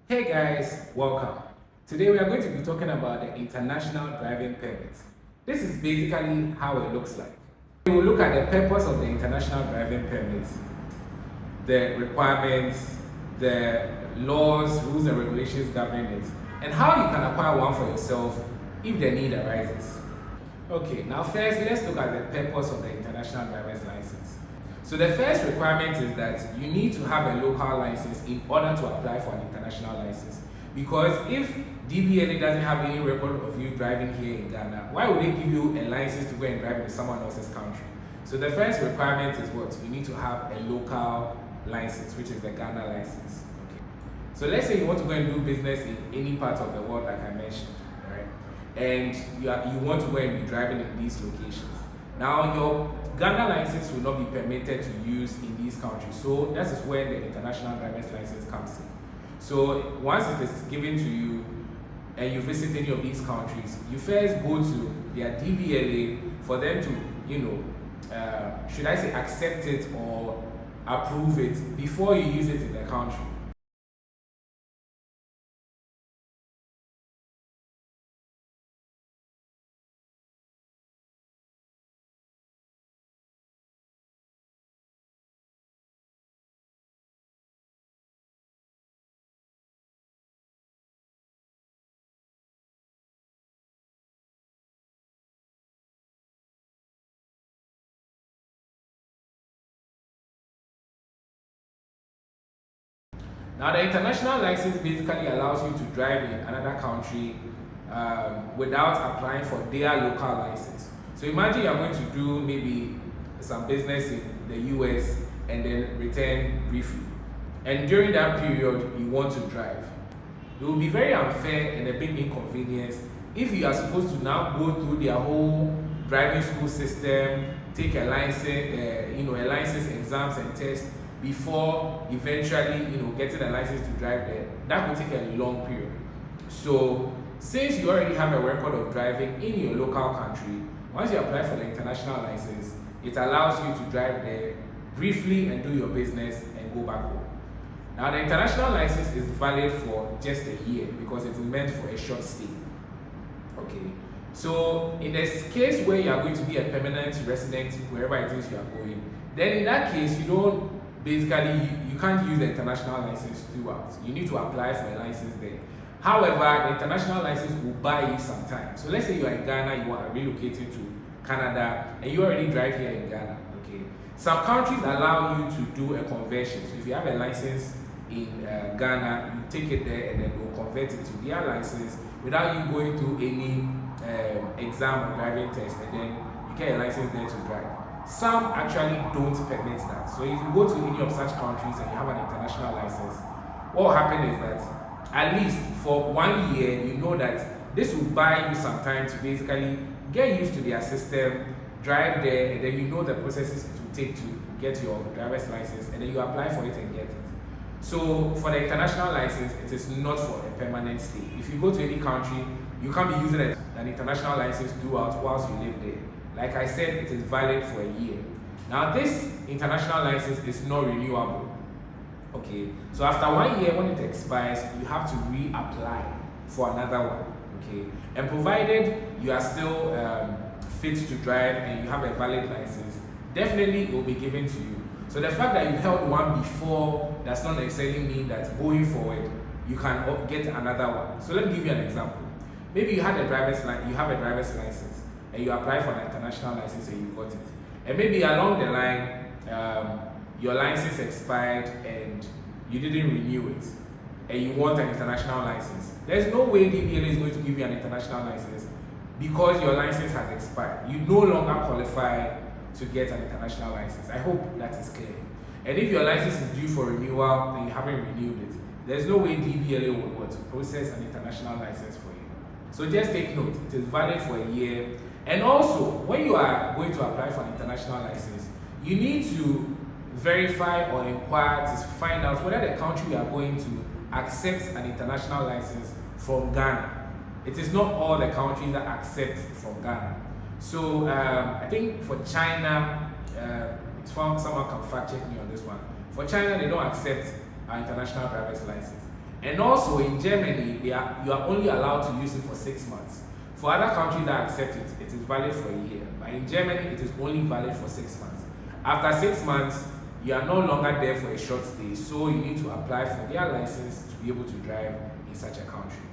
Hey guys, welcome. Today we are going to be talking about the International Driving Permit. This is basically how it looks like. We will look at the purpose of the International Driving Permit, the requirements, the laws, rules and regulations governing it, and how you can acquire one for yourself if the need arises. Okay, now first let's look at the purpose of the International Driver's License. So the first requirement is that you need to have a local license in order to apply for an international license. Because if DVLA doesn't have any record of you driving here in Ghana, why would they give you a license to go and drive in someone else's country? So the first requirement is what? You need to have a local license, which is the Ghana license. Okay. So let's say you want to go and do business in any part of the world like I mentioned, right? And you want to go and be driving in these locations. Now your Ghana license will not be permitted to use in these countries. So that is where the international driver's license comes in. So once it is given to you and you visit any of these countries, you first go to their DVLA for them to, should I say accept it or approve it before you use it in the country. Now, the international license basically allows you to drive in another country without applying for their local license. So imagine you're going to do maybe some business in the US and then return briefly. And during that period, you want to drive. It will be very unfair and a big inconvenience if you are supposed to now go through their whole driving school system, take a license, a license exams and tests before eventually, getting a license to drive there. That will take a long period. So, since you already have a record of driving in your local country, once you apply for the international license, it allows you to drive there briefly and do your business and go back home. Now, the international license is valid for just a year because it's meant for a short stay. Okay. So, in this case where you are going to be a permanent resident wherever it is you are going, then in that case, you can't use the international license throughout. You need to apply for a license there. However, the international license will buy you some time. So let's say you are in Ghana, you want to relocate to Canada, and you already drive here in Ghana. Okay. Some countries allow you to do a conversion. So if you have a license in Ghana, you take it there and then they'll convert it to their license without you going through any exam or driving test, and then you get a license there to drive. Some actually don't permit that. So if you go to any of such countries and you have an international license, what will happen is that at least for 1 year, you know that this will buy you some time to basically get used to their system, drive there, and then you know the processes it will take to get your driver's license, and then you apply for it and get it. So for the international license, it is not for a permanent stay. If you go to any country, you can't be using an international license throughout whilst you live there. Like I said, it is valid for a year. Now, this international license is not renewable. Okay, so after 1 year, when it expires, you have to reapply for another one. Okay, and provided you are still fit to drive and you have a valid license, definitely it will be given to you. So the fact that you held one before does not necessarily mean that going forward you can get another one. So let me give you an example. Maybe you have a driver's license and you apply for an international license and you got it. And maybe along the line, your license expired and you didn't renew it, and you want an international license. There's no way DVLA is going to give you an international license because your license has expired. You no longer qualify to get an international license. I hope that is clear. And if your license is due for renewal and you haven't renewed it, there's no way DVLA would want to process an international license for you. So just take note, it is valid for a year. And also, when you are going to apply for an international license, you need to verify or inquire to find out whether the country you are going to accepts an international license from Ghana. It is not all the countries that accept from Ghana. So I think for China, someone can fact check me on this one. For China, they don't accept an international driver's license. And also in Germany, you are only allowed to use it for 6 months. For other countries that accept it, it is valid for a year. But in Germany, it is only valid for 6 months. After 6 months, you are no longer there for a short stay, so you need to apply for their license to be able to drive in such a country.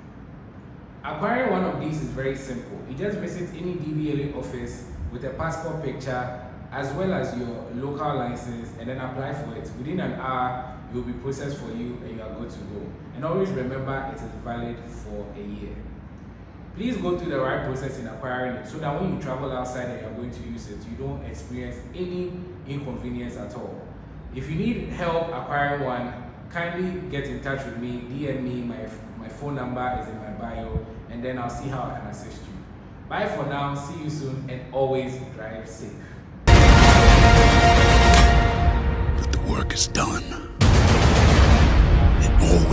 Acquiring one of these is very simple. You just visit any DVLA office with a passport picture as well as your local license and then apply for it. Within an hour, it will be processed for you and you are good to go. And always remember it is valid for a year. Please go through the right process in acquiring it so that when you travel outside and you are going to use it, you don't experience any inconvenience at all. If you need help acquiring one, kindly get in touch with me, DM me, my phone number is in my bio, and then I'll see how I can assist you. Bye for now, see you soon, and always drive safe. But the work is done. It all